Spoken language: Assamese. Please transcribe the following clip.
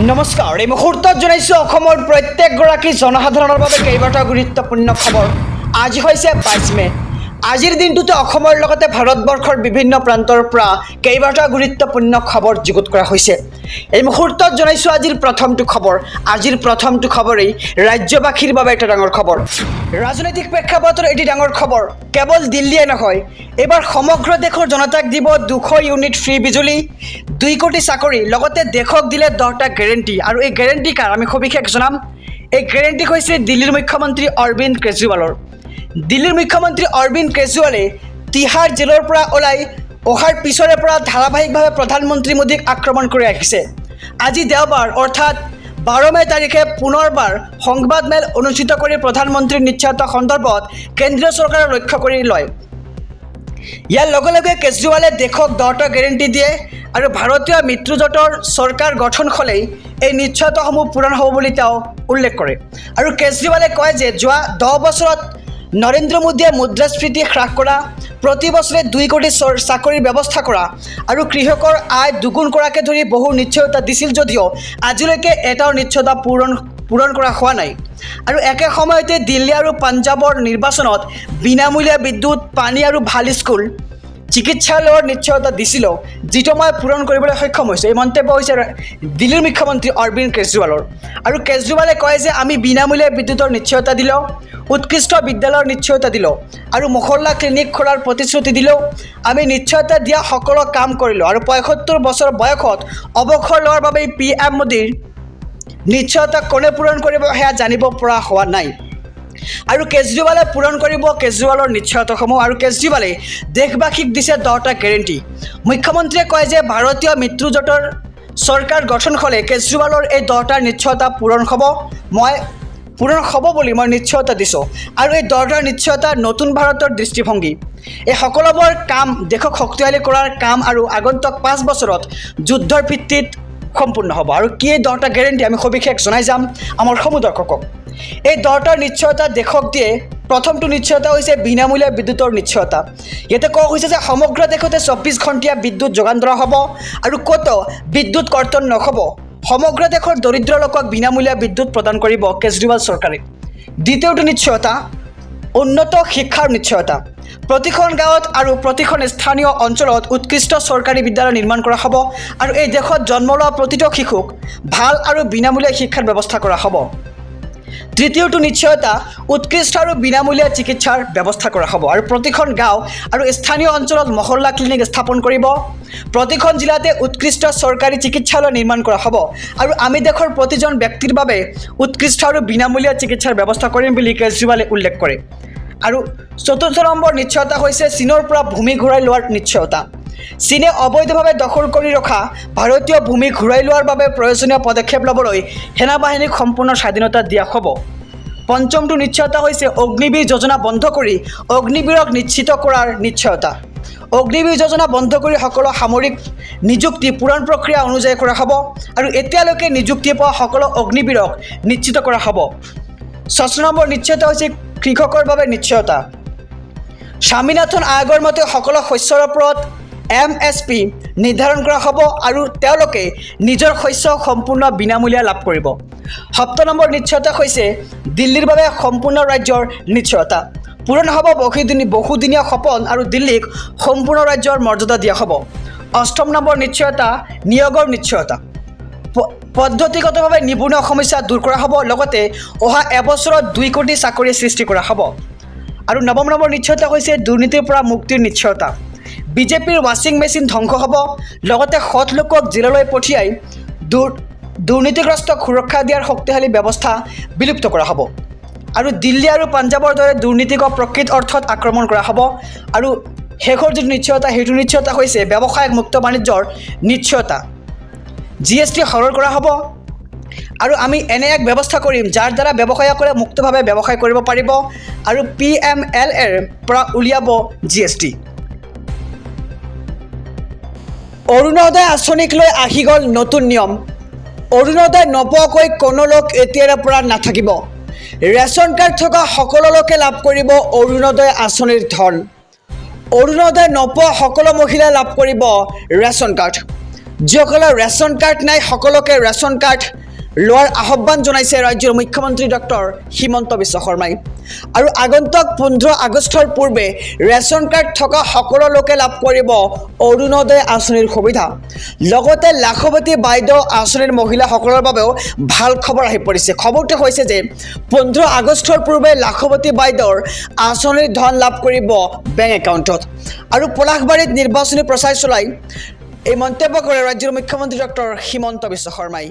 নমস্কাৰ এই মুহূৰ্তত জনাইছো অসমৰ প্ৰত্যেকগৰাকী জনসাধাৰণৰ বাবে কেইবাটাও গুৰুত্বপূৰ্ণ খবৰ। আজি হৈছে 22 মে। আজিৰ দিনটোতে অসমৰ লগতে ভাৰতবৰ্ষৰ বিভিন্ন প্ৰান্তৰ পৰা কেইবাটাও গুৰুত্বপূৰ্ণ খবৰ যুগুত কৰা হৈছে। এই মুহূৰ্তত জনাইছো আজিৰ প্ৰথমটো খবৰ। আজিৰ প্ৰথমটো খবৰেই ৰাজ্যবাসীৰ বাবে এটা ডাঙৰ খবৰ। ৰাজনৈতিক প্ৰেক্ষাপটৰ এটি ডাঙৰ খবৰ। কেৱল দিল্লীয়ে নহয়, এবাৰ সমগ্ৰ দেশৰ জনতাক দিব 200 ইউনিট ফ্ৰী বিজুলী, 2 কোটি চাকৰি, লগতে দেশক দিলে 10টা গেৰেণ্টি। আৰু এই গেৰেণ্টি কাৰ আমি সবিশেষ জনাম। এই গেৰেণ্টি হৈছে দিল্লীৰ মুখ্যমন্ত্ৰী অৰবিন্দ কেজৰিৱালৰ। দিল্লীৰ মুখ্যমন্ত্ৰী অৰবিন্দ কেজৰিৱালে তিহাৰ জেলৰ পৰা ওলাই অহাৰ পিছৰে পৰা ধাৰাবাহিকভাৱে প্ৰধানমন্ত্ৰী মোদীক আক্ৰমণ কৰি আহিছে। আজি দেওবাৰ অৰ্থাৎ 12 মে তাৰিখে পুনৰবাৰ সংবাদমেল অনুষ্ঠিত কৰি প্ৰধানমন্ত্ৰীৰ নিশ্চয়তা সন্দৰ্ভত কেন্দ্ৰীয় চৰকাৰক লক্ষ্য কৰি লয়। ইয়াৰ লগে লগে কেজৰিৱালে দেশক 10টা গেৰেণ্টি দিয়ে আৰু ভাৰতীয় মিত্ৰজোঁটৰ চৰকাৰ গঠন হ'লেই এই নিশ্চয়তাসমূহ পূৰণ হ'ব বুলি তেওঁ উল্লেখ কৰে। আৰু কেজৰিৱালে কয় যে যোৱা 10 বছৰত নৰেন্দ্ৰ মোদীয়ে মুদ্ৰাস্ফীতি হ্ৰাস কৰা, প্ৰতি বছৰে 2 কোটি চাকৰিৰ ব্যৱস্থা কৰা আৰু কৃষকৰ আয় দুগুণ কৰাকে ধৰি বহু নিশ্চয়তা দিছিল যদিও আজিলৈকে এটাও নিশ্চয়তা পূৰণ কৰা হোৱা নাই। আৰু একে সময়তে দিল্লী আৰু পাঞ্জাৱৰ নিৰ্বাচনত বিনামূলীয়া বিদ্যুৎ, পানী আৰু ভাল স্কুল, চিকিৎসালয়ৰ নিশ্চয়তা দিছিলোঁ, যিটো মই পূৰণ কৰিবলৈ সক্ষম হৈছোঁ। এই মন্তব্য হৈছে দিল্লীৰ মুখ্যমন্ত্ৰী অৰবিন্দ কেজৰিৱালৰ। আৰু কেজৰিৱালে কয় যে আমি বিনামূলীয়া বিদ্যুতৰ নিশ্চয়তা দিলোঁ, উৎকৃষ্ট বিদ্যালয়ৰ নিশ্চয়তা দিলোঁ আৰু মহল্লা ক্লিনিক খোলাৰ প্ৰতিশ্ৰুতি দিলোঁ। আমি নিশ্চয়তা দিয়া সকলো কাম কৰিলোঁ আৰু 75 বছৰ বয়সত অৱসৰ লোৱাৰ বাবে PM মোদীৰ নিশ্চয়তা কোনে পূৰণ কৰিব সেয়া জানিব পৰা হোৱা নাই। আৰু কেজৰিৱালে পূৰণ কৰিব কেজৰিৱালৰ নিশ্চয়তাসমূহ। আৰু কেজৰিৱালে দেশবাসীক দিছে 10টা গেৰেণ্টি। মুখ্যমন্ত্ৰীয়ে কয় যে ভাৰতীয় মিত্ৰজোঁটৰ চৰকাৰ গঠন হ'লে কেজৰিৱালৰ এই 10টা নিশ্চয়তা পূৰণ হ'ব বুলি মই নিশ্চয়তা দিছোঁ। আৰু এই 10টা নিশ্চয়তা নতুন ভাৰতৰ দৃষ্টিভংগী। এই সকলোবোৰ কাম দেশক শক্তিশালী কৰাৰ কাম আৰু আগন্তুক 5 বছৰত যুদ্ধৰ ভিত্তিত সম্পূৰ্ণ হ'ব। আৰু কি এই 10টা গেৰেণ্টি আমি সবিশেষ জনাই যাম আমাৰ সমুদৰ্শকক। এই 10টাৰ নিশ্চয়তা দেশক দিয়ে। প্ৰথমটো নিশ্চয়তা হৈছে বিনামূলীয়া বিদ্যুতৰ নিশ্চয়তা। ইয়াতে কোৱা হৈছে যে সমগ্ৰ দেশতে 24 ঘণ্টীয়া বিদ্যুৎ যোগান ধৰা হ'ব আৰু ক'তো বিদ্যুৎ কৰ্তন নহ'ব। সমগ্ৰ দেশৰ দৰিদ্ৰ লোকক বিনামূলীয়া বিদ্যুৎ প্ৰদান কৰিব কেজৰিৱাল চৰকাৰে। দ্বিতীয়টো নিশ্চয়তা উন্নত শিক্ষাৰ নিশ্চয়তা। প্ৰতিখন গাঁৱত আৰু প্ৰতিখন স্থানীয় অঞ্চলত উৎকৃষ্ট চৰকাৰী বিদ্যালয় নিৰ্মাণ কৰা হ'ব আৰু এই দেশত জন্ম লোৱা প্ৰতিটো শিশুক ভাল আৰু বিনামূলীয়া শিক্ষাৰ ব্যৱস্থা কৰা হ'ব। তৃতীয়টো নিশ্চয়তা উৎকৃষ্ট আৰু বিনামূলীয়া চিকিৎসাৰ ব্যৱস্থা কৰা হ'ব আৰু প্ৰতিখন গাঁও আৰু স্থানীয় অঞ্চলত মহল্লা ক্লিনিক স্থাপন কৰিব। প্ৰতিখন জিলাতে উৎকৃষ্ট চৰকাৰী চিকিৎসালয় নিৰ্মাণ কৰা হ'ব আৰু আমি দেশৰ প্ৰতিজন ব্যক্তিৰ বাবে উৎকৃষ্ট আৰু বিনামূলীয়া চিকিৎসাৰ ব্যৱস্থা কৰিম বুলি কেজৰিৱালে উল্লেখ কৰে। আৰু চতুৰ্থ নম্বৰ নিশ্চয়তা হৈছে চীনৰ পৰা ভূমি ঘূৰাই লোৱাৰ নিশ্চয়তা। চীনে অবৈধভাৱে দখল কৰি ৰখা ভাৰতীয় ভূমি ঘূৰাই লোৱাৰ বাবে প্ৰয়োজনীয় পদক্ষেপ ল'বলৈ সেনাবাহিনীক সম্পূৰ্ণ স্বাধীনতা দিয়া হ'ব। পঞ্চমটো নিশ্চয়তা হৈছে অগ্নিবীৰ যোজনা বন্ধ কৰি অগ্নিবীৰক নিশ্চিত কৰাৰ নিশ্চয়তা। অগ্নিবীৰ যোজনা বন্ধ কৰি সকলো সামৰিক নিযুক্তি পূৰণ প্ৰক্ৰিয়া অনুযায়ী কৰা হ'ব আৰু এতিয়ালৈকে নিযুক্তি পোৱা সকলো অগ্নিবীৰক নিশ্চিত কৰা হ'ব। 6 নম্বৰ নিশ্চয়তা হৈছে কৃষকৰ বাবে নিশ্চয়তা। স্বামীনাথন আয়োগৰ মতে সকলো শস্যৰ ওপৰত MSP নিৰ্ধাৰণ কৰা হ'ব আৰু তেওঁলোকে নিজৰ শস্য সম্পূৰ্ণ বিনামূলীয়া লাভ কৰিব। 7 নম্বৰ নিশ্চয়তা হৈছে দিল্লীৰ বাবে সম্পূৰ্ণ ৰাজ্যৰ নিশ্চয়তা। পূৰণ হ'ব বহুদিনীয়া সপোন আৰু দিল্লীক সম্পূৰ্ণ ৰাজ্যৰ মৰ্যাদা দিয়া হ'ব। 8 নম্বৰ নিশ্চয়তা নিয়োগৰ নিশ্চয়তা। পদ্ধতিগতভাৱে নিবনুৱা সমস্যা দূৰ কৰা হ'ব, লগতে অহা এবছৰত 2 কোটি চাকৰি সৃষ্টি কৰা হ'ব। আৰু 9 নম্বৰ নিশ্চয়তা হৈছে দুৰ্নীতিৰ পৰা মুক্তিৰ নিশ্চয়তা। বিজেপিৰ ৱাশ্বিং মেচিন ধ্বংস হ'ব, লগতে সৎ লোকক জেললৈ পঠিয়াই দুৰ্নীতিগ্ৰস্তক সুৰক্ষা দিয়াৰ শক্তিশালী ব্যৱস্থা বিলুপ্ত কৰা হ'ব। আৰু দিল্লী আৰু পাঞ্জাৱৰ দৰে দুৰ্নীতিক প্ৰকৃত অৰ্থত আক্ৰমণ কৰা হ'ব। আৰু শেষৰ যিটো নিশ্চয়তা সেইটো নিশ্চয়তা হৈছে ব্যৱসায়িক মুক্ত বাণিজ্যৰ নিশ্চয়তা। GST সৰল কৰা হ'ব আৰু আমি এনে এক ব্যৱস্থা কৰিম যাৰ দ্বাৰা ব্যৱসায়ীসকলে মুক্তভাৱে ব্যৱসায় কৰিব পাৰিব আৰু PMLAৰ পৰা উলিয়াব GST। অৰুণোদয় আঁচনিক লৈ আহি গ'ল নতুন নিয়ম। অৰুণোদয় নোপোৱাকৈ কোনো লোক এতিয়াৰে পৰা নাথাকিব। ৰেচন কাৰ্ড থকা সকলো লোকে লাভ কৰিব অৰুণোদয় আঁচনিৰ ধন। অৰুণোদয় নোপোৱা সকলো মহিলাই লাভ কৰিব ৰেচন কাৰ্ড। যিসকলৰ ৰেচন কাৰ্ড নাই সকলোকে ৰেচন কাৰ্ড লোৱাৰ আহ্বান জনাইছে ৰাজ্যৰ মুখ্যমন্ত্ৰী ডক্টৰ হিমন্ত বিশ্ব শৰ্মাই। আৰু আগন্তুক 15 আগষ্টৰ পূৰ্বে ৰেচন কাৰ্ড থকা সকলো লোকে লাভ কৰিব অৰুণোদয় আঁচনিৰ সুবিধা। লগতে লাখপতি বাইদেউ আঁচনিৰ মহিলাসকলৰ বাবেও ভাল খবৰ আহি পৰিছে। খবৰটো হৈছে যে 15 আগষ্টৰ পূৰ্বে লাখপতি বাইদেউৰ আঁচনিৰ ধন লাভ কৰিব বেংক একাউণ্টত। আৰু পলাশবাৰীত নিৰ্বাচনী প্ৰচাৰ চলাই এই মন্তব্য কৰে ৰাজ্যৰ মুখ্যমন্ত্ৰী ডক্টৰ হিমন্ত বিশ্ব শৰ্মাই।